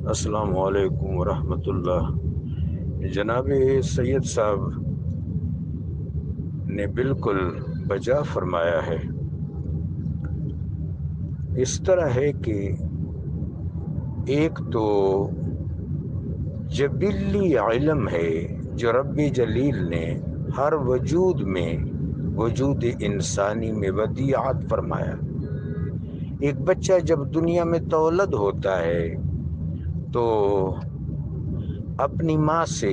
السلام علیکم ورحمۃ اللہ۔ جناب سید صاحب نے بالکل بجا فرمایا ہے۔ اس طرح ہے کہ ایک تو جبلی علم ہے جو رب جلیل نے ہر وجود میں، وجود انسانی میں ودیعت فرمایا۔ ایک بچہ جب دنیا میں تولد ہوتا ہے تو اپنی ماں سے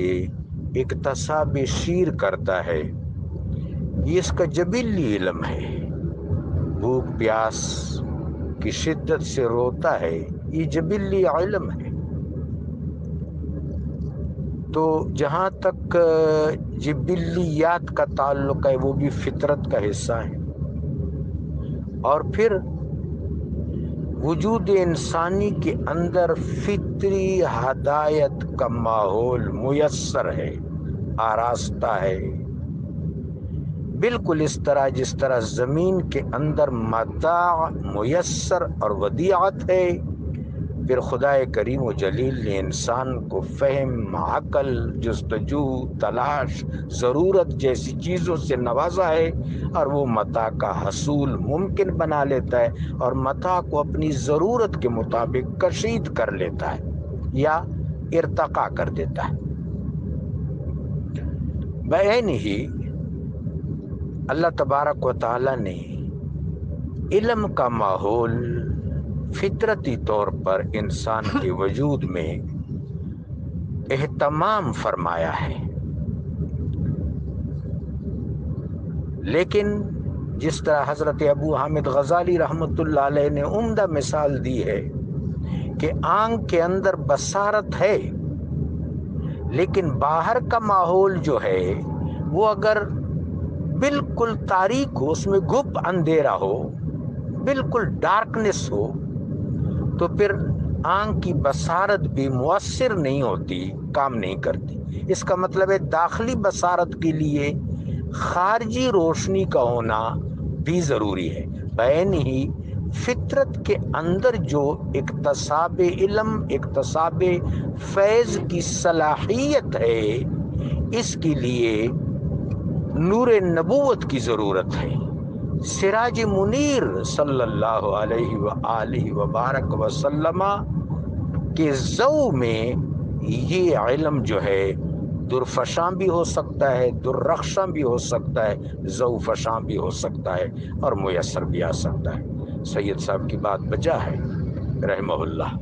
اکتساب شیر کرتا ہے، یہ اس کا جبلی علم ہے۔ بھوک پیاس کی شدت سے روتا ہے، یہ جبلی علم ہے۔ تو جہاں تک جبلیات کا تعلق ہے وہ بھی فطرت کا حصہ ہے، اور پھر وجود انسانی کے اندر فطری ہدایت کا ماحول میسر ہے، آراستہ ہے، بالکل اس طرح جس طرح زمین کے اندر متاع میسر اور ودیعت ہے، پھر خدا کریم و جلیل نے انسان کو فہم، عقل، جستجو، تلاش، ضرورت جیسی چیزوں سے نوازا ہے، اور وہ متاع کا حصول ممکن بنا لیتا ہے، اور متاع کو اپنی ضرورت کے مطابق کشید کر لیتا ہے یا ارتقا کر دیتا ہے۔ بعین ہی اللہ تبارک و تعالی نے علم کا ماحول فطرتی طور پر انسان کے وجود میں اہتمام فرمایا ہے، لیکن جس طرح حضرت ابو حامد غزالی رحمۃ اللہ علیہ نے عمدہ مثال دی ہے کہ آنکھ کے اندر بصارت ہے، لیکن باہر کا ماحول جو ہے وہ اگر بالکل تاریک ہو، اس میں گپ اندھیرا ہو، بالکل ڈارکنس ہو، تو پھر آنکھ کی بصارت بھی مؤثر نہیں ہوتی، کام نہیں کرتی۔ اس کا مطلب ہے داخلی بصارت کے لیے خارجی روشنی کا ہونا بھی ضروری ہے۔ بعین ہی فطرت کے اندر جو اکتساب علم، اکتساب فیض کی صلاحیت ہے، اس کے لیے نور نبوت کی ضرورت ہے۔ سراج منیر صلی اللہ علیہ وآلہ وبارک وسلم کے ضوء میں یہ علم جو ہے درفشاں بھی ہو سکتا ہے، دررخشاں بھی ہو سکتا ہے، ضوء فشاں بھی ہو سکتا ہے، اور میسر بھی آ سکتا ہے۔ سید صاحب کی بات بجا ہے رحمہ اللہ۔